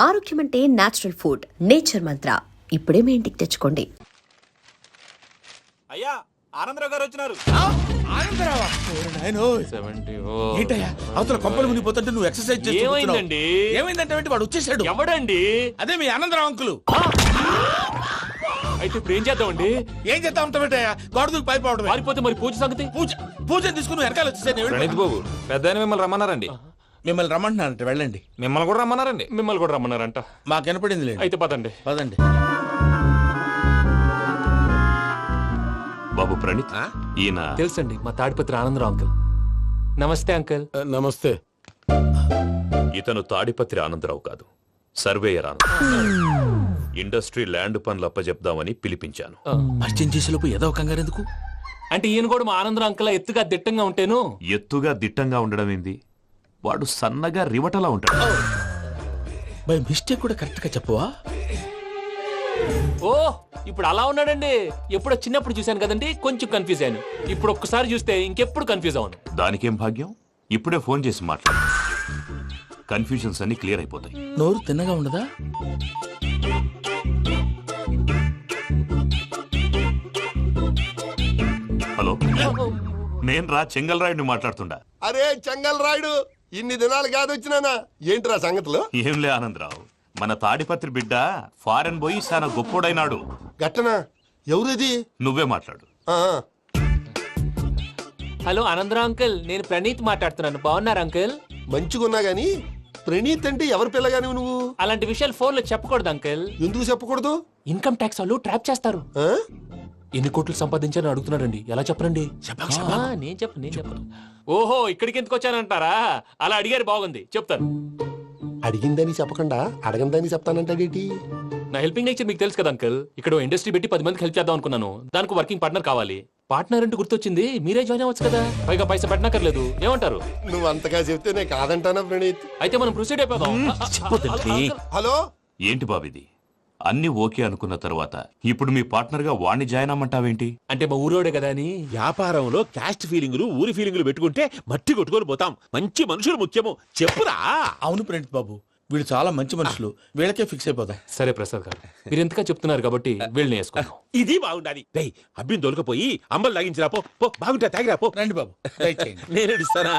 ఆరోగ్యం అంటే natural food. Nature మంత్ర ఇప్పుడే మీ ఇంటికి తెచ్చుకోండి. అయ్యా ఆనందరావు గారు వచ్చినారు. ఏంటయ్యా అవతల కొంపలు మునిగిపోతుంటే నువ్వు ఎక్సర్సైజ్ చేస్తున్నావు? ఏమైందంటే వాడు వచ్చేసాడు. ఎవడండి? అదే మీ ఆనందరావు అంకులు. అయితే ఇప్పుడు ఏం చేద్దామండి? ఏం చేస్తా ఉంటావేటయ్యా? గోడ దూకి పైపోవడం. పారిపోతే మరి పూజ సంగతి? పూజ తీసుకుని వెనకాల వచ్చేసాను. ప్రణీత్ బాబు పెద్ద మిమ్మల్ని రమ్మన్నారండి. మిమ్మల్ని రమ్మంటున్నారంట, వెళ్ళండి. మిమ్మల్ని కూడా రమ్మన్నారండి. మిమ్మల్ని కూడా రమ్మన్నారంట. మాకు వినపడింది లేదు. అయితే పదండి. పదండి. బాబు ప్రణీత్, ఈయన తెలుసండి, మా తాడిపత్రి ఆనందరావు అంకుల్. నమస్తే అంకుల్. నమస్తే. ఇతను తాడిపత్రి ఆనందరావు కాదు, సర్వేయర్ ఆనందరావు. ఇండస్ట్రీ ల్యాండ్ పనులు అప్పచెప్దామని పిలిపించాను. పరిచయం చేసేలోపు ఏదో కంగారు ఎందుకు? అంటే ఈయన కూడా మా ఆనందరావు అంకుల్ ఎత్తుగా దిట్టంగా ఉంటేను. ఎత్తుగా దిట్టంగా ఉండడం ఏంది? వాడు సన్నగా రివటలా ఉంటాడు. బై మిస్టేక్ కూడా కరెక్ట్ గా చెప్పవా? ఓ ఇప్పుడు అలా ఉన్నాడండి. ఎప్పుడో చిన్నప్పుడు చూశాను కదండి, కొంచెం కన్ఫ్యూజ్ అయ్యాను. ఇప్పుడు ఒక్కసారి చూస్తే ఇంకెప్పుడు కన్ఫ్యూజ్ అవ్వను. దానికేం భాగ్యం, ఇప్పుడే ఫోన్ చేసి మాట్లాడు. కన్ఫ్యూజన్స్ అన్ని క్లియర్ అయిపోతాయి. నోరు తిన్నగా ఉండదా? హలో, నేను రా చెంగల్ రాయుడిని మాట్లాడుతుండా. అరే చెంగల్ రాయుడు, ఇన్ని దినాలు కాదు వచ్చినానా? ఏంట్రా సంగతులు? ఏంలే ఆనందరావు, మన తాడిపత్రి బిడ్డ ఫారెన్ పోయి చాలా గొప్పోడైనాడు. గట్టనా? ఎవరిది? నువ్వే మాట్లాడు. హలో ఆనందరావు అంకుల్, నేను ప్రణీత్ మాట్లాడుతున్నాను. బాగున్నారు అంకుల్? మంచిగున్నా గాని ప్రణీత్ అంటే ఎవరి పిల్లగాని నువ్వు? అలాంటి విషయాలు ఫోన్ లో చెప్పకూడదు అంకుల్. ఎందుకు చెప్పకూడదు? ఇన్కమ్ ట్యాక్స్ వాళ్ళు ట్రాప్ చేస్తారు. ఆ? ఎన్ని కోట్లు సంపాదించాలని అడుగుతున్నాడండి. ఎలా చెప్పరండి? నేను చెప్పను. ఓహో, ఇక్కడికి ఎందుకు వచ్చానంటారా? అలా అడిగారు, బాగుంది, చెప్తాను. అడిగిందని చెప్పకుండా అడగందని చెప్తానంటాడేటి? నా హెల్పింగ్ నేచర్ మీకు తెలుసు కదా అంకుల్. ఇక్కడ ఇండస్ట్రీ పెట్టి 10 మందికి హెల్ప్ చేద్దాం అనుకున్నాను. దానికి వర్కింగ్ పార్ట్నర్ కావాలి. పార్ట్నర్ అంటే గుర్తొచ్చింది, మీరే జాయిన్ అవ్వచ్చు కదా. పైగా పైసా పెట్టనక్కర్లేదు. ఏమంటారు? నువ్వు అంతగా చెప్తే నేను కాదంటానా ప్రణీత్? అయితే మనం ప్రొసీడ్ అయిపోదాం. హలో, ఏంటి బాబిది? అన్ని ఓకే అనుకున్న తర్వాత ఇప్పుడు మీ పార్ట్నర్ గా వాణ్ణి జాయిన్ అమ్మంటావేంటి? అంటే మా ఊరోడే కదా అని. వ్యాపారంలో క్యాస్ట్ ఫీలింగులు, ఊరి ఫీలింగులు పెట్టుకుంటే మట్టి కొట్టుకొని పోతాం. మంచి మనుషులు ముఖ్యము. చెప్పురా. అవును ప్రణీత్ బాబు, వీళ్ళు చాలా మంచి మనుషులు. వీళ్ళకే ఫిక్స్ అయిపోతాం. సరే ప్రసాద్ గారు, మీరు ఎంతగా చెప్తున్నారు కాబట్టి వీళ్ళని వేసుకున్నాం. ఇది బాగుండాలి. డై అబ్బిని దొలకపోయి అంబలు తాగించిరా పో. పో బాగుంటా, తాగిరా పో. రండి బాబు, దయచేయండి. నేను ఇస్తానా?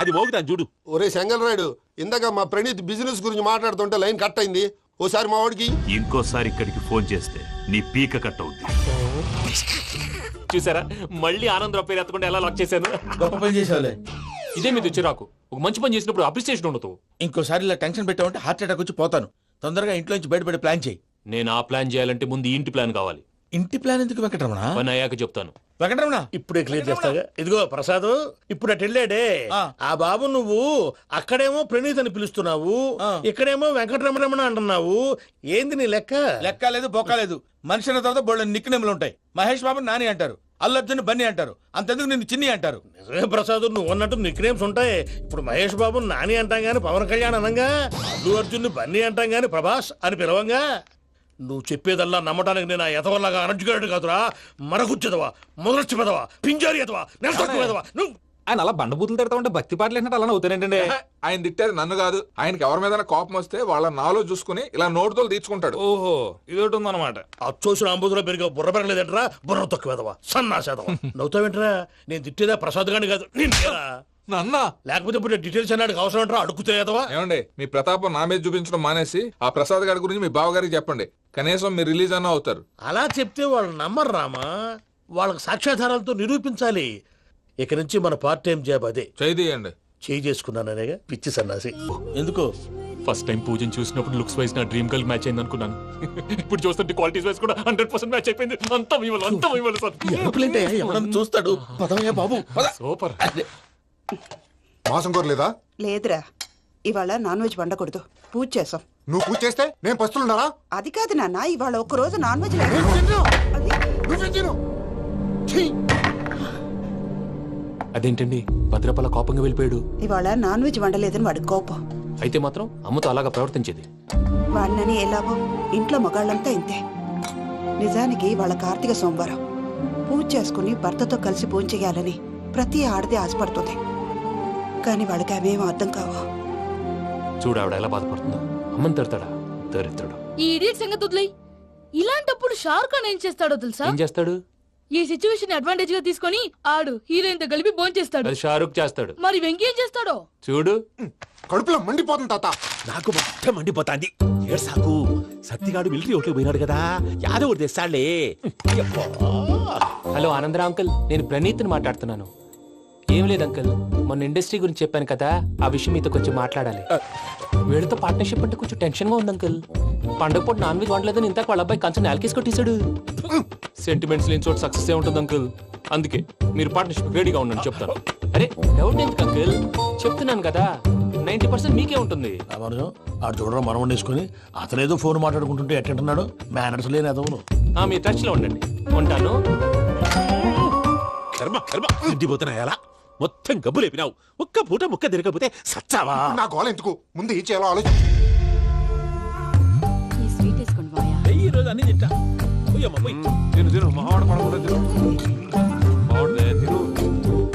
అది మోగుతాను చూడు. ఒరే చెంగల్ రాయుడు, ఇందాక మా ప్రణీత్ బిజినెస్ గురించి మాట్లాడుతుంటే లైన్ కట్ అయింది. ఓసారి మా వాడికి ఇంకోసారి ఇక్కడికి ఫోన్ చేస్తే నీ పీక కట్ అవుద్ది. చూసారా, మళ్ళీ ఆనందరావు పేరు ఎత్తకుండా ఎలా లాక్ చేశాను. గొప్ప పని చేసేవాళ్ళే. ఇదే మీద చిరాకు. ఒక మంచి పని చేసినప్పుడు అప్రిసియేషన్ ఉండదు. ఇంకోసారి ఇలా టెన్షన్ పెట్టామంటే హార్ట్ అటాక్ వచ్చి పోతాను. తొందరగా ఇంట్లో నుంచి బయటపడే ప్లాన్ చేయి. నేను ఆ ప్లాన్ చేయాలంటే ముందు ఇంటి ప్లాన్ కావాలి. ఇంటి ప్లాన్ ఎందుకు వెంకటరమణ? పని అయ్యాక చెప్తాను. వెంకటరమణ ఇప్పుడే క్లియర్ చేస్తాగా. ఇదిగో ప్రసాద్, ఇప్పుడు అటు వెళ్ళాడే ఆ బాబు, నువ్వు అక్కడేమో ప్రణీత్ అని పిలుస్తున్నావు, ఇక్కడేమో వెంకటరమణ అంటున్నావు. ఏంది నీ లెక్క? లెక్క లేదు, బొక్క లేదు. మనిషి అన్న తర్వాత బోళ్ళ నిక్నెములు ఉంటాయి. మహేష్ బాబు నాని అంటారు, అల్లు అర్జున్ బన్నీ అంటారు, అంతెందుకు నిన్ను చిన్ని అంటారు. నిజమే ప్రసాద్, నువ్వు అన్నట్టు నిక్ నేమ్స్ ఉంటాయి. ఇప్పుడు మహేష్ బాబు నాని అంటాం గాని పవన్ కళ్యాణ్ అనంగా, అల్లు అర్జున్ బన్నీ అంటాం గాని ప్రభాస్ అని పిలవంగా. నువ్వు చెప్పేదల్లా నమ్మటానికి నేను ఎతవల్లాగా అనర్జుకేటెడ్ కాదురా. మరగుచ్చదవా, మొదలచ్చి పెదవా, పింజారి ఎదవా, నెలసొక్కు పెదవా. నువ్వు ఆయన అలా బండబూతులు తిడతా ఉంటే భక్తి పాటలు ఏంటంటే అలా అవుతానంటే. ఆయన తిట్టేది నన్ను కాదు, ఆయనకి ఎవరి మీద కోపం వస్తే వాళ్ళ నాలో చూసుకుని ఇలా నోటుతో తీర్చుకుంటాడు. ఓహో, ఇదొకటి ఉందన్నమాట. అచ్చోసిన అంబుధులో పెరిగే బుర్ర పెరగలేదంటరా. బుర్ర తొక్కు వెదవా, సన్నాసేదవా. నవ్వుతావేంట్రా? నేను తిట్టేదా ప్రసాద్ గాని కాదు, నిన్నేరా. నన్నా? లేకపోతే ఇప్పుడు డీటెయిల్స్ అన్నాడు అవసరం అంటారా? అడుగుతాయేదవా. ఏమండి, మీ ప్రతాపం నా మీద చూపించడం మానేసి ఆ ప్రసాద్ గారి గురించి మీ బావగారికి చెప్పండి. కనీసం మీరు రిలీజ్ అన్న అవుతారు. అలా చెప్తే వాళ్ళు నమ్మరు రామా. వాళ్ళకి సాక్ష్యాధారాలతో నిరూపించాలి. ఇక నుంచి మన పార్ట్ టైం జాబ్ అదే. చేయండి. చేయి చేసుకున్నాననేగా పిచ్చి సన్నాసి. ఎందుకు? ఫస్ట్ టైం పూజను చూసినప్పుడు లుక్స్ వైజ్ నా డ్రీమ్ గర్ల్ మ్యాచ్ అయింది అనుకున్నాను. ఇప్పుడు చూస్తుంటే క్వాలిటీస్ వైజ్ కూడా 100% మ్యాచ్ అయిపోయింది. అంతా ఇవ్వాలి సార్. ఎవడన్నా చూస్తాడు. పదవయ్యా బాబు, పద. సూపర్. మాసం కోరలేదా? లేదురా, ఇవాళ నాన్ వెజ్ వండకూడదు. పూజ చేసాం. నువ్వు పూజ చేస్తే నేను పస్తులున్నారా? అది కాదు నాన్న, ఇవాళ ఒక్క రోజు నాన్ వెజ్ అదేంటండి భద్రపల కోపంగా వెళ్ళిపోయాడు? ఇవాళ నాన్ వెజ్ వండలేదని వాడి కోపం. అయితే మాత్రం అమ్మతో అలాగా ప్రవర్తించేది. వాడినని ఎలాగో ఇంట్లో మగాళ్ళంతా ఇంతే. నిజానికి వాళ్ళ కార్తీక సోమవారం పూజ చేసుకుని భర్తతో కలిసి పూజ చేయాలని ప్రతి ఆడది ఆశపడుతుంది. కానీ వాళ్ళకి అవేమో అర్థం కావు. చూడు ఆవిడ ఎలా బాధపడుతుందో. అమ్మని తిడతాడా దరిద్రుడు. ఈ ఇడియట్ సంగతి వదిలేయ్. ఇలాంటప్పుడు షారుఖ్ ఖాన్ ఏం చేస్తాడో తెలుసా? ఏం చేస్తాడు? ఈ సిచ్యువేషన్ అడ్వాంటేజ్ గా తీసుకొని ఆడు హీరోయిన్ తో కలిపి భోంచేస్తాడు. అది షారుఖ్ చేస్తాడు. మరి వెంకీ ఏం చేస్తాడో చూడు. కడుపులో మండిపోతుంది తాత. నాకు మొత్తం మండిపోతాంది. ఏడు సాకు సత్తిగాడు మిలిటరీ ఓట్లు పోయినాడు కదా, యాదవ్ ఒకటి తెస్తాడులే. హలో ఆనందరా అంకుల్, నేను ప్రణీత్ని మాట్లాడుతున్నాను. ఏం లేదు అంకుల్, మొన్న ఇండస్ట్రీ గురించి చెప్పాను కదా, ఆ విషయం మీతో కొంచెం మాట్లాడాలి. వీళ్ళతో పార్ట్నర్షిప్ అంటే కొంచెం టెన్షన్ గా ఉంది అంకుల్. పండగ పూట నాన్ వెజ్ వండలేదని ఇంతకు వాళ్ళ అబ్బాయి కంచెం నేలకేసి కొట్టేశాడు. సెంటిమెంట్స్ లేని చోట సక్సెస్ ఏ ఉంటుంది అంకుల్. అందుకే మీరు పార్ట్నర్షిప్ రెడీగా ఉండండి చెప్తాను. అరే డౌట్ ఎందుకు అంకుల్, చెప్తున్నాను కదా 90% మీకే ఉంటుంది. రామానుజం ఆడు చూడడం మనం వండేసుకుని అతనేదో ఫోన్ మాట్లాడుకుంటుంటే ఎట్టంటున్నాడు. మేనర్స్ లేని అదవును. మీరు టచ్ లో ఉండండి. ఉంటాను. కర్మ కర్మ తిండిపోతున్నాయా? మొత్తం గబ్బు లేపినావు. ఒక్క పూట ముక్క తిరగకపోతే సచ్చావా? నా గోల ఎందుకు, ముందు ఏం చేయాలో ఆలోచించు. ఈ స్వీట్ వేసుకోండి బాయా. ఈ రోజు అన్ని తింటా. పోయమ్మ, పోయ్. తిను తిను మావాడు పడకుండా తిను. మావాడిదే తిను.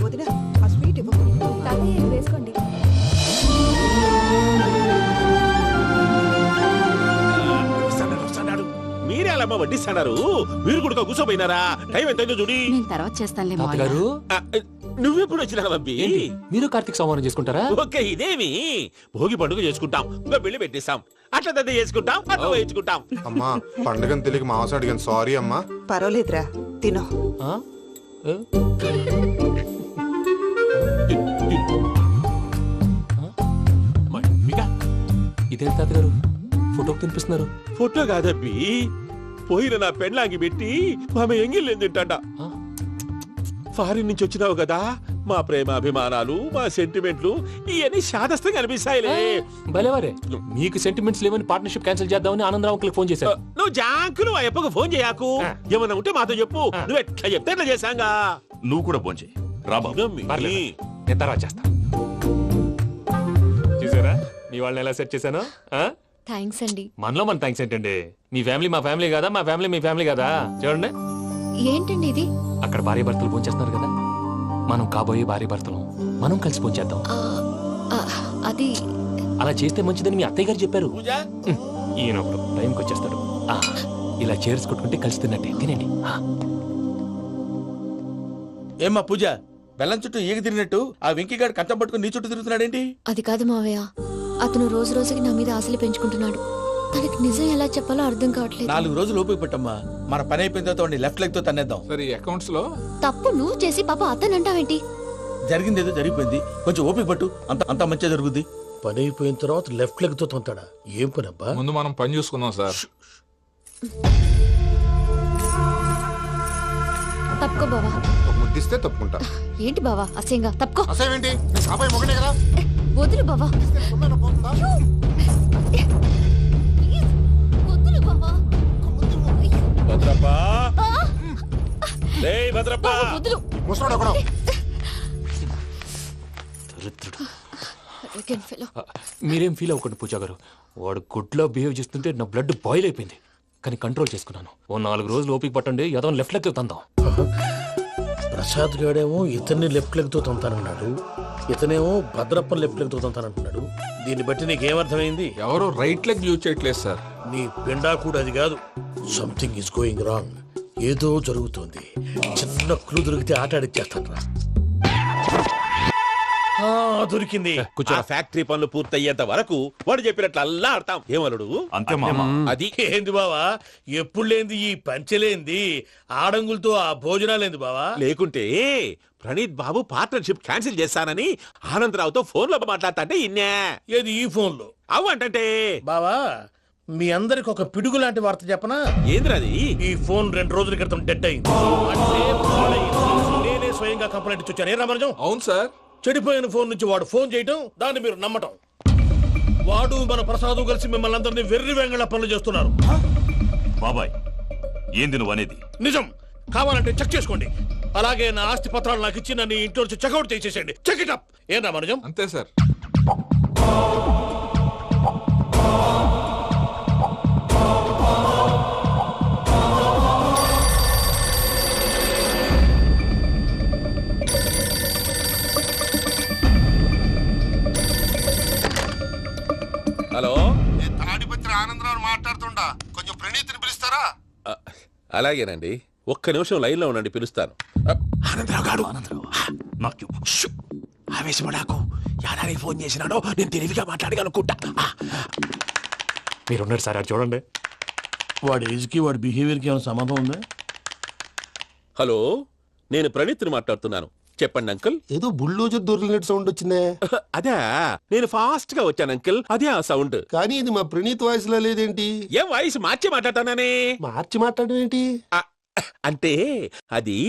వదిన ఆ స్వీట్ ఇవ్వు. వేసుకోండి. వస్తాడారు, వస్తాడారు. మీరే అలా అమ్మ వడ్డిస్తాడారు. మీరు కూడా కూర్చోపోయినారా? టైం ఎంతైందో చూడి. నేను తర్వాత చేస్తానులే తాతగారు ఆ, నువ్వెప్పుడు వచ్చినా బంపి? ఏంటి మీరు కార్తీక్ సంహారం చేసుకుంటారా? ఓకే, ఇదేమి భోగి పండుగ చేసుకుంటాం, ఇంకా పెళ్లి పెట్టేస్తాం, అట్లా దద్ద చేసుకుంటాం, అట్లా వేయించుకుంటాం. అమ్మా పండుగని తెలియక మాంసం అడిగాను, సారీ అమ్మా. పర్వాలేదురా తినో. ఆ? ఏ? మమ్మిగా, ఇదేంటి తాతగారు ఫోటోకి తినిపిస్తున్నారు? ఫోటో కాదబ్బి, పోయిన నా పెళ్ళాంగి పెట్టి ఆమె ఎంగిల్లేం తింటాడ. ఆ? ఫారిన్ నుంచి వచ్చినావు కదా, మా ప్రేమ అభిమానాలు, మా సెంటిమెంట్లు ఇవన్నీ శాదస్తంగా అనిపిస్తాయిలే. భలేవారే, మీకు సెంటిమెంట్స్ లేవని పార్ట్నర్షిప్ క్యాన్సిల్ చేద్దామని ఆనందరావు అంకుల్ ఫోన్ చేశారు. నువ్వు జాంకులు ఆ అప్పకు ఫోన్ చేయకు. ఏమన్నా ఉంటే మాతో చెప్పు. నువ్వు ఎట్లా చెప్తే ఎట్లా చేశాంగా. నువ్వు కూడా పోంచే రా బాబు. ఇదమ్మి. పర్లేదు, నేను తర్వాత చేస్తా. చూసారా మీ వాళ్ళని ఎలా సెట్ చేశాను? థ్యాంక్స్ అండి. మనలో మన థ్యాంక్స్ ఏంటండి? మీ ఫ్యామిలీ మా ఫ్యామిలీ కదా, మా ఫ్యామిలీ మీ ఫ్యామిలీ కదా. చూడండి, ఏంటండి ఇది? అక్కడ భార్య భర్తలు పోంచేస్తున్నారు కదా, మనం కాబోయే భార్య భర్తలు మనం కలిసి పోంచేద్దాం. అది అలా చేస్తే మంచిదని మీ అత్తయ్య గారు చెప్పారు. పూజ ఈయన ఒకడు టైంకి వచ్చేస్తాడు. ఇలా చేర్స్ కొట్టుకుంటే కలిసి తిన్నట్టే. తినండి. ఏమ్మా పూజ, బెల్లం చుట్టూ ఈగ తిరిగినట్టు ఆ వెంకీగాడు కంచం పట్టుకుని నీ చుట్టూ తిరుగుతున్నాడేంటి? అది కాదు మావయ్య, అతను రోజు రోజుకి నా మీద ఆశలు పెంచుకుంటున్నాడు. తనకి నిజం ఎలా చెప్పాలో అర్థం కావట్లేదు. 4 రోజులు ఓపిక పట్టమ్మా, మన పని అయిపోయిన తర్వాత వాడిని లెఫ్ట్ లెగ్ తో తన్నేద్దాం. సరే అకౌంట్స్ లో తప్పు నువ్వు చేసి పాప అతను అంటావేంటి? జరిగింది ఏదో జరిగిపోయింది, కొంచెం ఓపిక పట్టు, అంత మంచిగా జరుగుద్ది. పని అయిపోయిన తర్వాత లెఫ్ట్ లెగ్ తో తొంతాడా? ఏం పని అబ్బా? ముందు మనం పని చూసుకుందాం సార్. తప్పుకో బావా. ఒక ముద్దిస్తే తప్పుకుంటా. ఏంటి బావా అసహ్యంగా? తప్పుకో. అసేమేంటి, నీ కాబోయే మొగనే కదా. వదులు బావా. తుమ్మెన పోతుందా? వదులు బావా. భద్రప్పా, రేయ్ భద్రప్పా. వదులు. ముసలోడు ఒకడు. దరిద్రుడు. Arrogant fellow. మీరేం ఫీల్ అవ్వకండి పూజా గారు, వాడు గుడ్లో బిహేవ్ చేస్తుంటే నా బ్లడ్ బాయిల్ అయిపోయింది. కానీ కంట్రోల్ చేసుకున్నాను. ఓ 4 రోజులు ఓపిక పట్టండి, ఏదో లెఫ్ట్ లెగ్ తందాం. ప్రసాద్ గాడేమో ఇతన్ని లెఫ్ట్ లెగ్ తో తొంతానన్నాడు, ఇతనేమో భద్రప్ప లెఫ్ట్ లెగ్ తో తొంతానంటున్నాడు. దీన్ని బట్టి నీకేమర్థమైంది? ఎవరు రైట్ లెగ్ యూజ్ చేయట్లేదు సార్. నీ పిండా కూడా అది కాదు. Something is going wrong. ఏదో జరుగుతోంది. చిన్న క్లూ దొరికితే ఆట ఆడిచ్చేస్తాను రా. దొరికింది. ఆ ఫ్యాక్టరీ పనులు పూర్తయ్యేంత వరకు వాడు చెప్పినట్లు అల్లా ఆడతాం. ఏమలుడు? అంతే మామ. అది ఏంది బావా, ఎప్పుడు లేంది ఈ పంచలేంది, ఆడంగులతో ఆ భోజనాలేంది బావా? లేకుంటే ప్రణీత్ బాబు పార్ట్నర్షిప్ క్యాన్సిల్ చేస్తానని ఆనందరావుతో ఫోన్ లో మాట్లాడతాంటే ఇన్నే. ఏది ఈ ఫోన్ లో? అవ్వంటే బావా, మీ అందరికి ఒక పిడుగు లాంటి వార్త చెప్పనా? ఏంద్రది? ఈ ఫోన్ 2 రోజుల క్రితం డెడ్ అయింది. అంటే పాడైంది. నేనే స్వయంగా కంప్లైంట్ ఇచ్చాను. ఏ రామరాజం? అవును సార్. చెడిపోయిన ఫోన్ నుంచి వాడు ఫోన్ చేయటం, దాన్ని మీరు నమ్మటం. వాడు మన ప్రసాదు కలిసి మిమ్మల్ని అందరినీ వెర్రి వెంగళ పనులు చేస్తున్నారు. బాబాయ్ ఏంది నువ్వు అనేది? నిజం. కావాలంటే చెక్ చేసుకోండి. అలాగే నా ఆస్తి పత్రాలు నాకు ఇచ్చి నన్ను ఇంట్లో నుంచి చెక్అౌట్ చేసేసేయండి. Check it up. ఏం రామరాజం? అంతే సార్. హలో, ఆనందరావు మాట్లాడుతుండా కొంచెం ప్రణీతిని పిలుస్తారా? అలాగేనండి, ఒక్క నిమిషం లైన్లో ఉండండి, పిలుస్తాను. ఆనందరావు గాడు నాకు ఆవేశపడాకు. యాదానికి ఫోన్ చేసినాడో నేను తెలివిగా మాట్లాడగలనుకుంటా. మీరున్నారు సార్, అది చూడండి. వాడి ఏజ్కి వాడి బిహేవియర్కి ఏమైనా సంబంధం ఉందా? హలో, నేను ప్రణీత్ని మాట్లాడుతున్నాను. చెప్పండి అంకుల్. ఏదో బుల్డోజర్ దొరికినట్టు సౌండ్ వచ్చిందే. అదే, నేను ఫాస్ట్ గా వచ్చాను అంకుల్, అదే ఆ సౌండ్. కానీ ఇది మా ప్రణీత్ వాయిస్ లో లేదేంటి? ఏం వాయిస్ మార్చి మాట్లాడతానని? మార్చి మాట్లాడడం ఏంటి? అంటే అది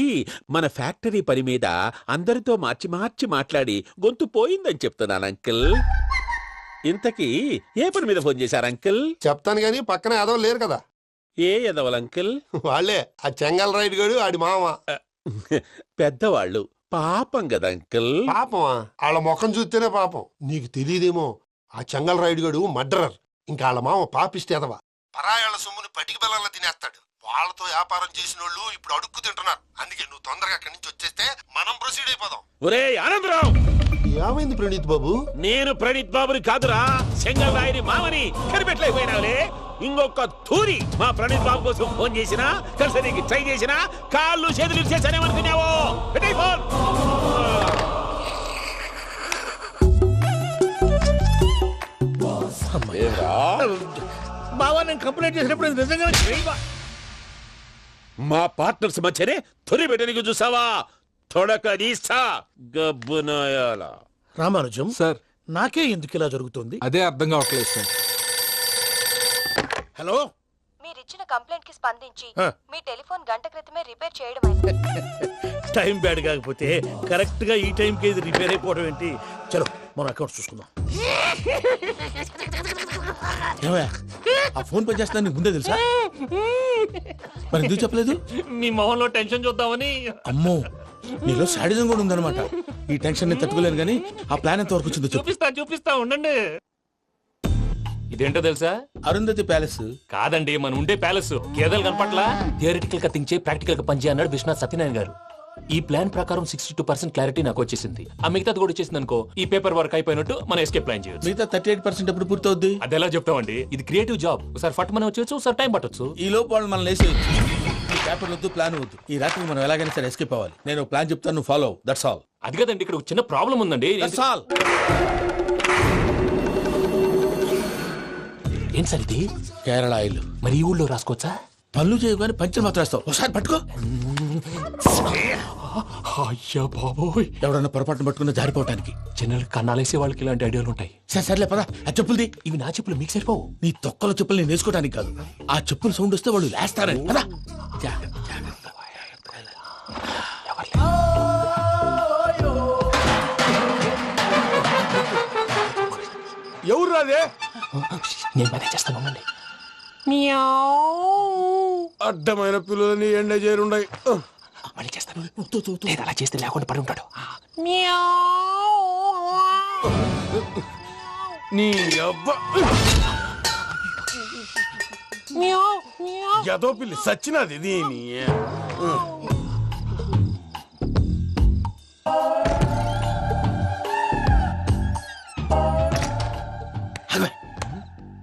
మన ఫ్యాక్టరీ పని మీద అందరితో మార్చి మార్చి మాట్లాడి గొంతు పోయిందని చెప్తున్నాను అంకుల్. ఇంతకీ ఏ పని మీద ఫోన్ చేశారు అంకుల్? చెప్తాను గానీ పక్కన ఏదో లేరు కదా. ఏ ఎదవల్ అంకుల్? వాళ్ళే ఆ చెంగల్ రైడ్ గడు ఆడి మామ. పెద్దవాళ్ళు, పాపం కదా అంకుల్. పాపమా? వాళ్ళ ముఖం చూస్తేనే పాపం. నీకు తెలియదేమో, ఆ చెంగల్ రైడ్ గడు మర్డరర్. ఇంకా వాళ్ళ మామ పాపిస్తేదవా. పరాయాళ్ళ సొమ్ముని పటికి బెల్లంలో తినేస్తాడు. వాళ్ళతో వ్యాపారం చేసిన వాళ్ళు ఇప్పుడు అడుక్కు తింటున్నారు. అందుకే నువ్వు తొందరగా అక్కడి నుంచి వచ్చేస్తే మనం ప్రొసీడ్ అయిపోదాం. ఒరే ఆనందరావు, ఏమైంది ప్రణీత్ బాబు? నేను ప్రణీత్ బాబుని కాదురా, సెంగల్ రాయని మామని. కనిపెట్టలేకపోయినావులే. ఇంకొక తూరి మా ప్రణీత్ బాబు కోసం ఫోన్ చేసినా, కలిసి ట్రై చేసినా కాళ్ళు చేతులు చేశానేమనుకున్నావో. పెట్టేయ్ ఫోన్. బావా, నేను కంప్లైంట్ చేసినప్పుడు ఇది నిజంగానే చేయవా? మా పార్ట్నర్స్ మధ్యనే తొలి పెట్టడానికి చూసావా? తొడక నీస్తా గబ్బునాయాల. రామానుజం సార్, నాకే ఎందుకు ఇలా జరుగుతుంది? అదే అర్థం కావట్లేదు సార్. హలో, మీరిచ్చిన కంప్లైంట్ కి స్పందించి ఆ. మీ టెలిఫోన్ గంట క్రితమే రిపేర్ చేయడం టైం బ్యాడ్ కాకపోతే కరెక్ట్ గా ఈ టైంకి ఇది రిపేర్ అయిపోవడం ఏంటి? చలో మన అకౌంట్ చూసుకుందాం. ఏమయ్యా, ఆ ఫోన్ పని చేస్తున్నా నీకు ముందే తెలుసా? మరి ఎందుకు చెప్పలేదు? మీ మొహంలో టెన్షన్ చూద్దామని. అమ్మో, నీలో శాడిజం కూడా ఉందన్నమాట. ఈ టెన్షన్ ని తట్టుకోలేను కానీ ఆ ప్లాన్ ఎంత వరకు వచ్చిందో చెప్పు. చూపిస్తా ఉండండి. ఇదేంటో తెలుసా? అరుంధతి ప్యాలెస్ కాదండి, మన ఉండే ప్యాలెస్. గేదెలు కనపట్లా? థియరిటికల్ గా థింక్ చేయి, ప్రాక్టికల్ గా పనిచేయ అన్నాడు విశ్వనాథ్ సత్యనారాయణ గారు. ఈ ప్లాన్ ప్రకారం 62% క్లారిటీ నాకు వచ్చేసింది. ఆ మిగతాది కూడా వచ్చేసింది అనుకో, ఈ పేపర్ వర్క్ అయిపోయినట్టు మనం ఎస్కేప్ ప్లాన్ చేయొచ్చు. మిగతా 38% ఎప్పుడు పూర్తవుద్ది? అది ఎలా చెప్తామండి? ఇది క్రియేటివ్ జాబ్. ఒకసారి ఫట్ మనం వచ్చేచ్చు, ఒకసారి టైం పట్టొచ్చు. ఈ లోపు వాళ్ళు మనం లేసేయచ్చు. ఈ పేపర్ వద్దు, ప్లాన్ వద్దు. ఈ రాత్రి మనం ఎలాగైనా సరే ఎస్కేప్ అవ్వాలి. నేను ప్లాన్ చెప్తాను, నువ్వు ఫాలో. That's all. అది కదండి, ఇక్కడ ఒక చిన్న ప్రాబ్లం ఉందండి. That's all. ఏం సార్ ఇది? కేరళ ఆయిల్. మరి ఈ ఊళ్ళో రాసుకోవచ్చా? పనులు చేయగానే పంచర్ మాత్రం వేస్తావు. ఒకసారి పట్టుకో. అయ్యా బాబోయ్, ఎవడన్నా పొరపాటున పట్టుకున్న జారిపోవటానికి. జనరల్ కన్నాలేసే వాళ్ళకి ఇలాంటి ఐడియాలు ఉంటాయి. సర్లే పదా, ఆ చెప్పులది. ఇవి నా చెప్పులు మీకు సరిపోవు. నీ తొక్కల చెప్పులు నేను వేసుకోవడానికి కాదు, ఆ చెప్పులు సౌండ్ వస్తే వాళ్ళు లేస్తారని. పదా. ఎవరు రాదే? నేను మేనేజ్ చేస్తాను, ఉండండి. అడ్డమైన పిల్లలని ఎండ చేరుండయి. మళ్ళీ చేస్తాను. లేదు, అలా చేస్తే లేకుండా పడి ఉంటాడు. నీ అబ్బా ఎదో పిల్లి సచ్చినది దీని.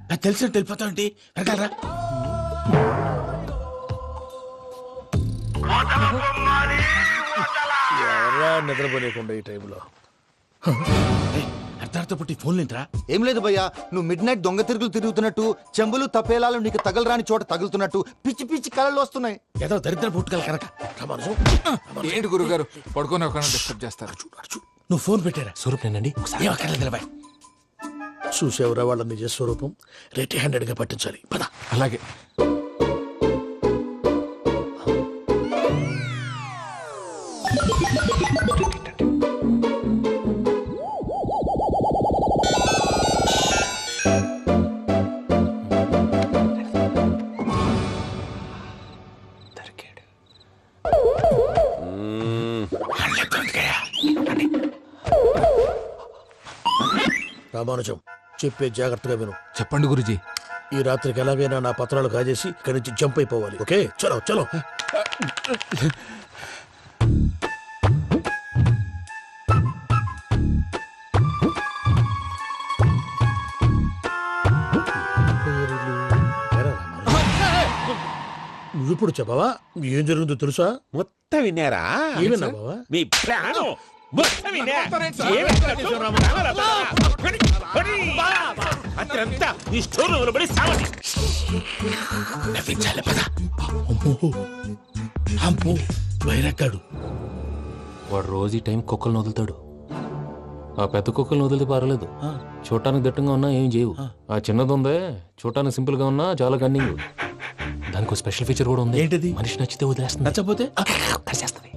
నాకు తెలిసినట్టు వెళ్ళిపోతావంటి. వెనకాలరా. ఎవరా నిద్రపోలేకుండా ఈ టైంలో? అర్ధార్థ పుట్టి ఫోన్ లేంట్రా. ఏం లేదు భయ్యా, నువ్వు మిడ్ నైట్ దొంగ తిరుగులు తిరుగుతున్నట్టు, చెంబులు తపేలాలు నీకు తగలరాని చోట తగులుతున్నట్టు పిచ్చి పిచ్చి కళలు వస్తున్నాయి. ఏదో దరిద్ర పుట్టుకల కనుక. ఏంటి గురుగారు పడుకొని ఒక డిస్టర్బ్ చేస్తారు? నువ్వు ఫోన్ పెట్టారా? స్వరూప్ నేనండి. ఏం అక్కర్లేదు బాయ్. చూసేవరా వాళ్ళ నిజ స్వరూపం. రెట్టి హ్యాండెడ్ గా పట్టించాలి. పద. అలాగే. రామానుజం, చెప్పే జాగ్రత్తగా విను. చెప్పండి గురుజీ. ఈ రాత్రికి ఎలాగైనా నా పత్రాలు కాజేసి ఇక్కడి నుంచి జంప్ అయిపోవాలి. ఓకే, చలో చలో. ఇప్పుడు చెప్పవా ఏం జరుగుతుందో తెలుసా? మొత్తం విన్నారా? ఏమన్నా బావా? మీ ప్రాణం మొత్తం విన్నా. అతనంతా ఈ స్టోర్ రూమ్ లో పడి సావండి. నవ్వించాలి పద. అమ్మో వైరక్కాడు. వాడు రోజు ఈ టైం కుక్కలను వదులుతాడు. ఆ పెద్ద కుక్కలను వదిలితే పర్వాలేదు, చూడటానికి దట్టంగా ఉన్నా ఏం చేయవు. ఆ చిన్నది ఉందే చూడటానికి సింపుల్ గా ఉన్నా చాలా కన్నింగ్. దానికి స్పెషల్ ఫీచర్ కూడా ఉంది. ఏంటిది? మనిషి నచ్చితే వదిలేస్తుంది, నచ్చపోతే కరిచేస్తుంది.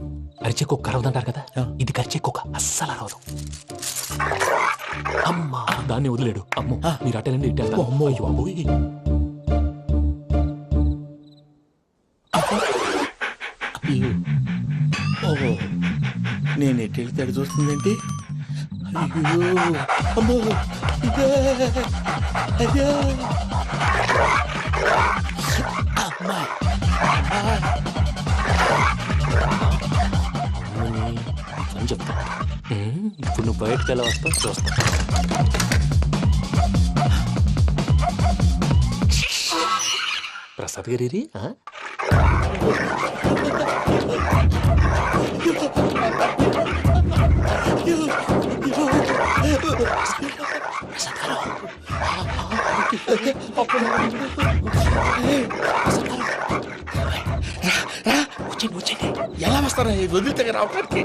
అరిచే కుక్క అరవదంటారు కదా, ఇది కరిచే కుక్క అస్సలు అరవదు. అమ్మా దాన్ని వదిలేడు. అమ్మో మీరు అటెండి ఇట్టేస్తారు. అమ్మో అయ్యో అబ్బోయ్. ఓహో నేను ఎట్టి వెళ్తాడు చూస్తుందేంటి? అయ్యో అమ్మో ఇదే అయ్యో అమ్మా అని చెప్తా. ఇప్పుడు నువ్వు బయటకు ఎలా వస్తావు చూస్తా. ప్రసాద్ గారి వచ్చండి. ఎలా వస్తారా వదిలితే రావడానికి?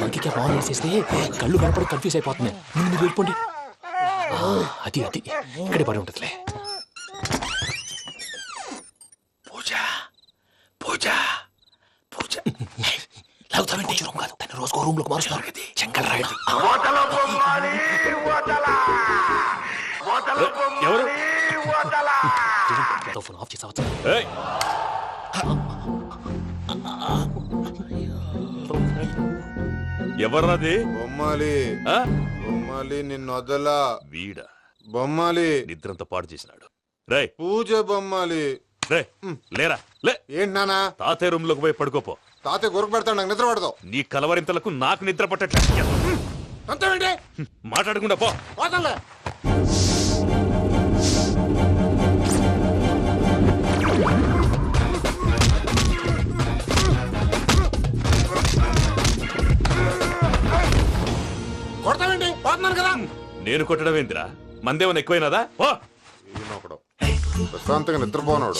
ఇంకే బాగా వేసేస్తే కళ్ళు కనపడి కన్ఫ్యూజ్ అయిపోతున్నాయి. ముందు మీరు వెళ్ళిపోండి. అది అది ఇక్కడే పడి ఉంటుందిలే. పూజ పూజ పూజ లాగుతామంటే రూమ్ కాదు, తన రోజుకో రూమ్ లోకి మారుస్తున్నారు కదా. శంకర్ రాయుడు ఎవరు? ఫోన్ ఆఫ్ చేసావచ్చు. ఎవరది? బొమ్మాలి బొమ్మాలి నిన్ను వదలా. వీడ బొమ్మాలి నిద్రంతా పాడు చేసినాడు. రే పూజ బొమ్మాలి. రే లేరా లే. ఏంటి నానా? తాతయ్య రూమ్ లోకి పోయి పడుకోపో. తాతయ్య గురకు పెడతాడు, నాకు నిద్ర పడదు. నీ కలవరింతలకు నాకు నిద్ర పట్టట్లేదు. అంతేంటి? మాట్లాడకుండా పో. పోతాలే. కొడతావేంటి? పోతున్నాను కదా. నేను కొట్టడం ఏందిరా? మందేమన్నా ఎక్కువైనదా? ఓ ప్రశాంతంగా నిద్రపోనాడు.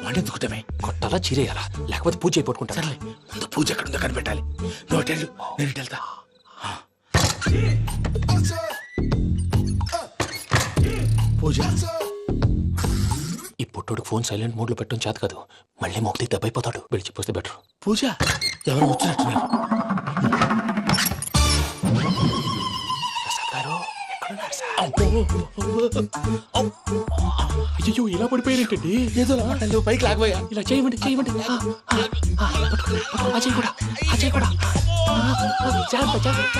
వాడెందుకుంటామే? కొట్టాలా చీరేయాలా లేకపోతే పూజ అయిపోట్టుకుంటా. సర్లే ముందు పూజ ఎక్కడుందో కనిపెట్టాలి. నువ్వు అటెండు, నేను ఇటు వెళ్తా. పూజ ఈ పుట్టోడికి ఫోన్ సైలెంట్ మోడ్ లో పెట్టడం చేత కాదు. మళ్ళీ మొక్కి దెబ్బైపోతాడు. విడిచిపోతే బెటర్. పూజ ఎవరు వచ్చినట్టున్నారు? ప్రసాద్ గారు ఎక్కడున్నారు సార్? అయ్యో ఇలా పడిపోయారేంటండి? ఏదో మాటలు పైకి లాగబోయా. ఇలా చేయమండి చేయమండి. అజయ్ కూడా అజయ్ కూడా జాగ్రత్త జాగ్రత్త.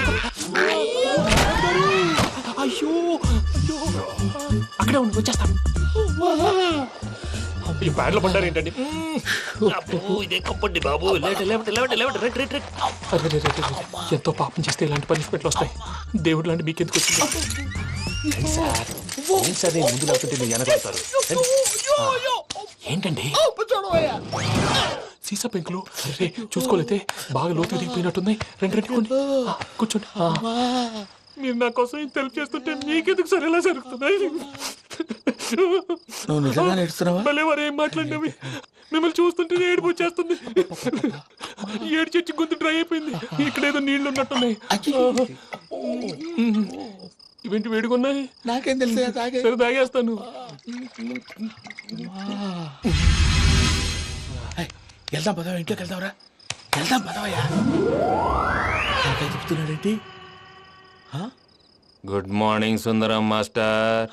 అయ్యో అయ్యో అక్కడే ఉండి వచ్చేస్తాను. ఈ బ్యాడ్లో పడ్డారు ఏంటండి? ఇదే కప్పండి బాబు. ఎంతో పాపం చేస్తే ఇలాంటి పనిష్మెంట్లు వస్తాయి. దేవుడు లాంటి మీకెందుకు వచ్చింది? సార్ నేను ముందు లేకుంటే మీరు వెనకాడతారు. ఏంటండి సీసా పెంకులు? అరే చూసుకోలేతే బాగా లోతు దిగిపోయినట్టున్నాయి. రెండు రెండు కూర్చోండి. మీరు నా కోసం ఇంత హెల్ప్ చేస్తుంటే మీకెందుకు సరే ఎలా జరుగుతున్నాయి? నువ్వు నిజంగా నేర్చుతున్నావా? మళ్ళీ వారు ఏం మాట్లాడినవి మిమ్మల్ని చూస్తుంటే ఏడుపు వచ్చేస్తుంది. ఏడు చచ్చి గొంతు డ్రై అయిపోయింది. ఇక్కడ ఏదో నీళ్లు ఉన్నట్టున్నాయి. ఇవేంటి వేడుకున్నాయి? నాకేం తెలుసు, సరే తాగేస్తాను. వెళ్దాం పదవా, ఇంట్లోకి వెళ్దాంరా. వెళ్దాం పదవయ్యా. చెప్తున్నాడేంటి? గుడ్ మార్నింగ్ సుందరం మాస్టర్.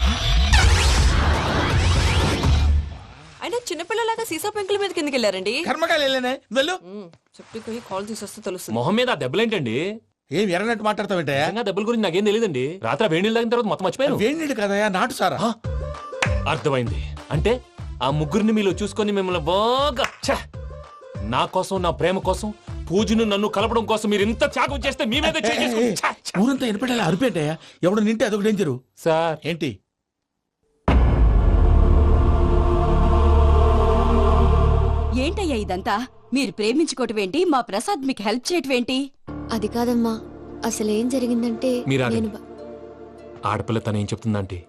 అయినా చిన్నపిల్లలాగా సీసా పెంకుల మీద కిందకి వెళ్ళారండి. కర్మకాయలు వెళ్ళానే వెళ్ళు. చెప్పి కాల్ తీసేస్తే తెలుస్తుంది. మొహం మీద ఆ దెబ్బలేంటండి? ఏం ఎర్రనట్టు మాట్లాడతావేంటే? దెబ్బల గురించి నాకేం తెలియదండి. రాత్రి వేడి నీళ్ళు తాగిన తర్వాత మొత్తం మర్చిపోయాను. వేడి నీళ్ళు కదయా, నాటు సారా. అర్థమైంది. అంటే ఆ ముగ్గురిని మీలో చూసుకొని మిమ్మల్ని బాగా నా కోసం నా ప్రేమ కోసం పూజను నన్ను కలపడం కోసం మీరు ఇంత త్యాగం చేస్తే మీ మీద ఊరంతా ఎనపడేలా అరిపేటయ్యా ఎవడు నింటే అదొక డేంజరు. సార్ ఏంటి ఏంటయ్యా ఇదంతా? మీరు ప్రేమించుకోవటం ఏంటి? మా ప్రసాద్ మీకు హెల్ప్ చేయటం ఏంటి? అది కాదమ్మా, అసలు ఏం జరిగిందంటే మీరు నేను ఆడపిల్ల తనేం చెప్తుందంటే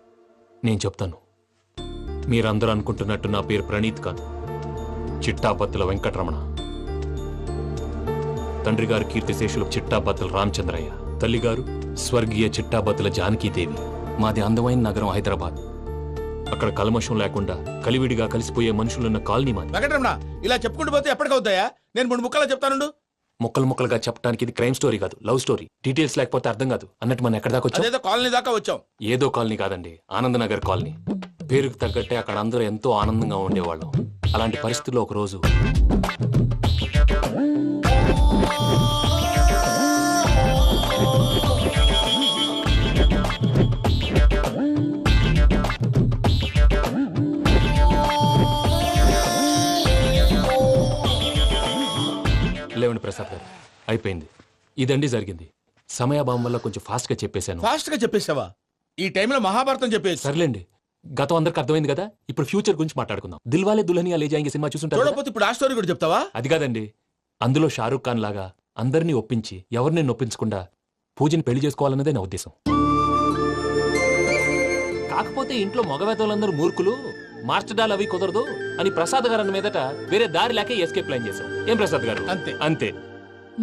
నేను చెప్తాను. మీరందరూ అనుకుంటున్నట్టు నా పేరు ప్రణీత్ కాదు, చిట్టాపత్తుల వెంకటరమణ. తండ్రి గారు కీర్తిశేషులు చిట్టాపత్తుల రామచంద్రయ్య, తల్లిగారు స్వర్గీయ చిట్టాపత్తుల జానకీదేవి. మాది అందమైన నగరం హైదరాబాద్. అక్కడ కల్మషం లేకుండా కలివిడిగా కలిసిపోయే మనుషులున్న కాలనీ మాది. వెంకటరమణ, ఇలా చెప్పుకుంటూ పోతే ఎప్పటికవుతాయా? నేను 3 ముక్కలా చెప్తానుండు. ముక్కలు ముక్కలుగా చెప్పడానికి ఇది క్రైమ్ స్టోరీ కాదు, లవ్ స్టోరీ. డీటెయిల్స్ లేకపోతే అర్థం కాదు. అన్నట్టు మనం ఎక్కడ దాకా వచ్చాం? అదేదో కాలనీ దాకా వచ్చాం. ఏదో కాలనీ కాదండి, ఆనందనగర్ కాలనీ. పేరుకు తగ్గట్టే అక్కడ అందరూ ఎంతో ఆనందంగా ఉండేవాళ్ళం. అలాంటి పరిస్థితుల్లో ఒక రోజు లేవండి ప్రసాద్ గారు, అయిపోయింది. ఇదండి జరిగింది. సమయాభావం వల్ల కొంచెం ఫాస్ట్ గా చెప్పేశాను. ఫాస్ట్ గా చెప్పేసావా? ఈ టైంలో మహాభారతం చెప్పేసి. సర్లేండి, గతం అందరికి అర్థమైంది కదా. ఇప్పుడు ఫ్యూచర్ గురించి మాట్లాడుకుందాం. దిల్వాలే దుల్హనియా లే జాయేంగే సినిమా చూసుంటారు. చూడకపోతే ఇప్పుడు ఆ స్టోరీ కూడా చెప్తావా? అది కాదండి, అందులో షారూక్ ఖాన్ లాగా అందరినీ ఒప్పించి ఎవరిని నొప్పించకుండా పూజని పెళ్లి చేసుకోవాలన్నదే నా ఉద్దేశం. కాకపోతే ఇంట్లో మగవేతలందరూ మూర్ఖులు, మార్చడాలు అవి కుదరదు అని ప్రసాద్ గారు అన్న మీదట వేరే దారి లేక ఎస్కేప్ ప్లాన్ చేశాం. ఏం ప్రసాద్ గారు? అంతే అంతే.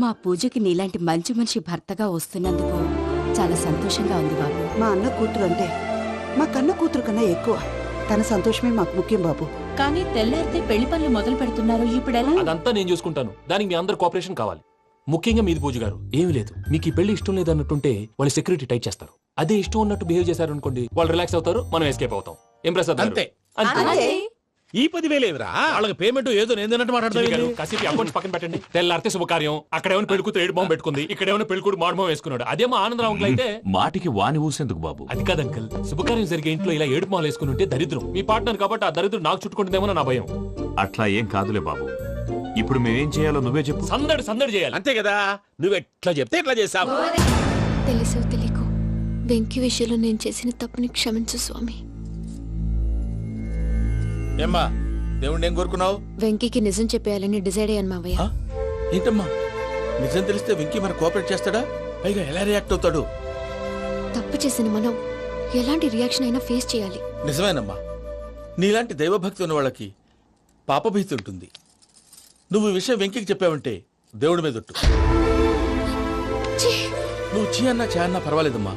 మా పూజకి నీలాంటి మంచి మనిషి భర్తగా వస్తున్నందుకు చాలా సంతోషంగా ఉంది బాబు. మా అన్న కూతురు అంటే మా కన్న కూతురు కన్నా ఎక్కువ. తన సంతోషమే మాకు ముఖ్యం బాబు. కానీ తెల్లారితే పెళ్లి పనులు మొదలు పెడుతున్నారు, ఇప్పుడు ఎలా? అదంతా నేను చూసుకుంటాను. దానికి మీ అందరు కోఆపరేషన్ కావాలి. ముఖ్యంగా మీది పూజ గారు. ఏమీ లేదు, మీకు ఈ పెళ్లి ఇష్టం లేదు అన్నట్టుంటే వాళ్ళు సెక్యూరిటీ టైట్ చేస్తారు. అదే ఇష్టం ఉన్నట్టు బిహేవ్ చేశారు అనుకోండి, వాళ్ళు రిలాక్స్ అవుతారు, మనం ఎస్కేప్ అవుతాం. ఏం ప్రసాద్ గారు? అంతే. అంతే. ఈ 10,000 ఏమిరా? వాళ్ళకి పేమెంట్ ఏదో నేందన్నట్టు మాట్లాడతాను. కాసేపు అకౌంట్స్ పక్కన పెట్టండి. తెల్లారితే శుభకార్యం. అక్కడ ఏమైనా పెళ్ళికూతురు ఏడు బాంబు పెట్టుకుంది, ఇక్కడ ఏమైనా పెళ్ళికూడు మాడుమో వేసుకున్నాడు. అదేమో ఆనందరావు అంకుల్ అయితే మాటికి వాని ఊసేందుకు బాబు? అది కాదు అంకుల్, శుభకార్యం జరిగే ఇంట్లో ఇలా ఏడు మాలు వేసుకుని ఉంటే దరిద్రం. మీ పార్ట్నర్ కాబట్టి ఆ దరిద్రం నాకు చుట్టుకుంటుందేమో నా భయం. అట్లా ఏం కాదులే బాబు. ఇప్పుడు మేమేం చేయాలో నువ్వే చెప్పు. సందడి సందడి చేయాలి. అంతే కదా, నువ్వు ఎట్లా చెప్తే ఎట్లా చేస్తావు. తెలుసో తెలియకో వెంకీ విషయంలో నేను చేసిన తప్పుని క్షమించు స్వామి. ఏమ్మా, దేవుణ్ణి ఏం కోరుకున్నావు? వెంకీకి నిజం చెప్పేయాలని డిసైడ్ అయ్యాను మావయ్య. ఏంటమ్మా, నిజం తెలిస్తే వెంకీ మన కోఆపరేట్ చేస్తాడా? పైగా ఎలా రియాక్ట్ అవుతాడు? తప్పు చేసిన మనం ఎలాంటి రియాక్షన్ అయినా ఫేస్ చేయాలి. నిజమేనమ్మా, నీలాంటి దైవభక్తి ఉన్న వాళ్ళకి పాపభీతి ఉంటుంది. నువ్వు ఈ విషయం వెంకీకి చెప్పావంటే దేవుడి మీద ఒట్టు. నువ్వు చీ అన్నా చే అన్నా పర్వాలేదమ్మా,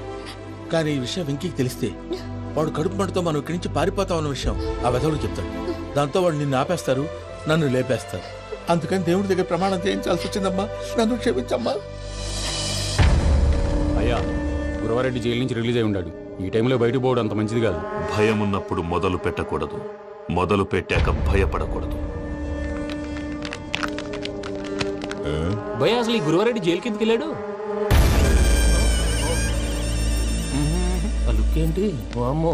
కానీ ఈ విషయం వెంకీకి తెలిస్తే వాడు కడుపు మంటతో మనం ఇక్కడి నుంచి పారిపోతామన్న విషయం ఆ వెధవుడు చెప్తాడు. దాంతో వాడు నిన్ను ఆపేస్తారు, నన్ను లేపేస్తారు. అందుకని దేవుడి దగ్గర ప్రమాణం చేయించాల్సి వచ్చిందమ్మా, నన్ను క్షమించమ్మా. అయ్యా, గురవారెడ్డి జైలు నుంచి రిలీజ్ అయి ఉన్నాడు. ఈ టైంలో బయటకు పోవడం అంత మంచిది కాదు. భయం ఉన్నప్పుడు మొదలు పెట్టకూడదు, మొదలు పెట్టాక భయపడకూడదు. భయ అసలు ఈ గురువారెడ్డి జైలు కిందకి వెళ్ళాడు. ఏంటి వామ్మో.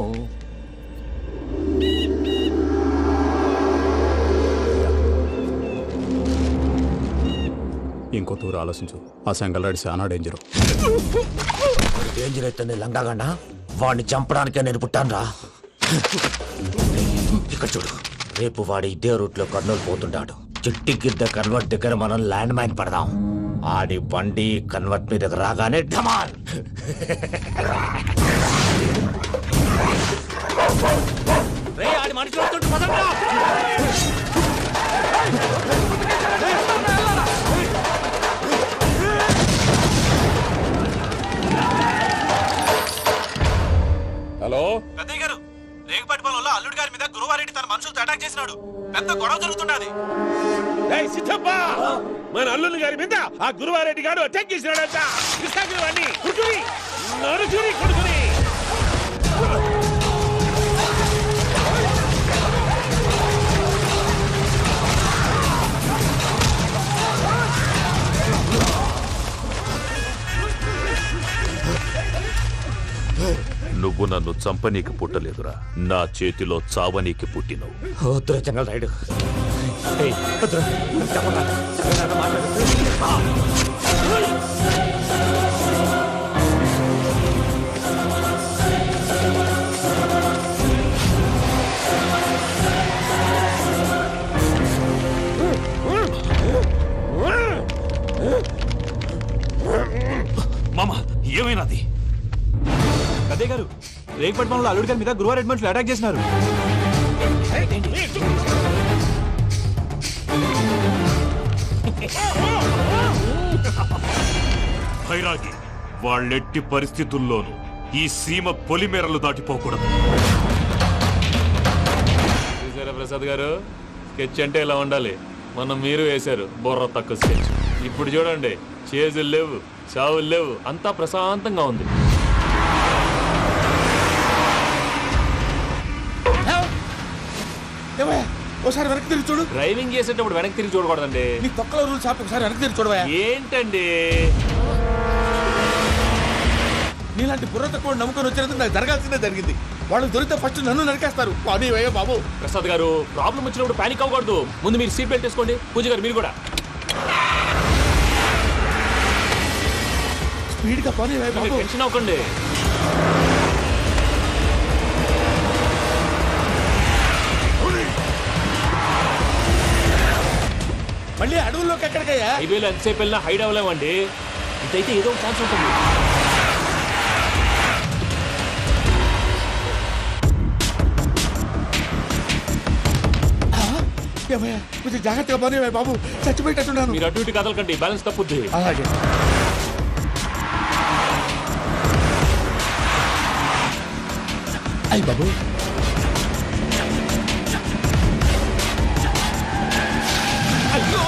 ఇంకో తూరు ఆలోచించు. ఆ సెంగల్రాడి చాలా డేంజర్. డేంజర్ అయితే లంగాగండా వాడిని చంపడానికే నేను పుట్టాను రా. ఇక్కడ చూడు, రేపు వాడి ఇదే రూట్ లో కర్నూలు పోతుంటాడు. చిట్టి గిద్ద కన్వర్ట్ దగ్గర మనం ల్యాండ్ మైన్ పడదాం. ఆడి బండి కన్వర్ట్ మీద రాగానే ఢమాల్. ఆడి మనుషులు వస్తుంటే పదండ్రా. హలో పెద్దయ్య గారు, రేగుపాటి పొలంలో అల్లుడి గారి మీద గురువారెడ్డి తన మనుషులతో అటాక్ చేసినాడు. పెద్ద గొడవ జరుగుతున్నది. మన అల్లుడి గారి మీద ఆ గురువారెడ్డి గారు అటాక్ చేసినాడంట. కృష్ణాగిరి కుడుకుని నడుచుని కొడుకుని. నువ్వు నన్ను చంపనీకి పుట్టలేదురా, నా చేతిలో చావనీకి పుట్టినవు. చెంగల్ రైడ్ ఏయ్, వద్దురా. చెప్పరా. ఎవరైనా మాట్లాడు. మామ ఏమైనాది? అదే గారు రేగపట్నంలో అల్లుడి గారి మీద గురువారెడ్డి మనుషులు అటాక్ చేసినారు. భైరాగి వాళ్ళెట్టి పరిస్థితుల్లోనూ ఈ సీమ పొలిమేరలు దాటిపోకూడదు. చూసారా ప్రసాద్ గారు, స్కెచ్ అంటే ఇలా ఉండాలి. మనం మీరు వేశారు బుర్ర తక్కువ స్కెచ్. ఇప్పుడు చూడండి, చేజులు లేవు, చావులు లేవు, అంతా ప్రశాంతంగా ఉంది. ఒకసారి వెనక్కి తిరిగి చూడు. డ్రైవింగ్ చేసేటప్పుడు వెనక్కి తిరిగి చూడకూడదండి. నీ తొక్కలో రూల్స్ ఆపి ఒకసారి వెనక్కి తిరిగి చూడవా. ఏంటండి నీలాంటి బుర్ర తక్కువ నమ్ముకొని వచ్చినందుకు నాకు జరగాల్సిందే జరిగింది. వాళ్ళు దొరికితే ఫస్ట్ నన్ను నరికేస్తారు. అది వయ్యా బాబు. ప్రసాద్ గారు, ప్రాబ్లం వచ్చినప్పుడు పానిక్ అవ్వకూడదు. ముందు మీరు సీట్ బెల్ట్ వేసుకోండి. పూజ గారు మీరు కూడా స్పీడ్గా పని బాబు. టెన్షన్ అవ్వకండి. మళ్ళీ అడవుల్లోకి ఎక్కడికయ్యా? హైవేలో ఎంతసేపు వెళ్ళినా హైడ్ అవ్వలేమండి. ఇదైతే ఏదో ఒక ఛాన్స్ ఉంటుంది. కొంచెం జాగ్రత్తగా పని బాబు. చచ్చిపోయేటట్టున్నాను. మీరు అటు ఇటు కదలకండి, బ్యాలెన్స్ తప్పుద్ది. అలాగే. అయ్యి బాబు. అయ్యో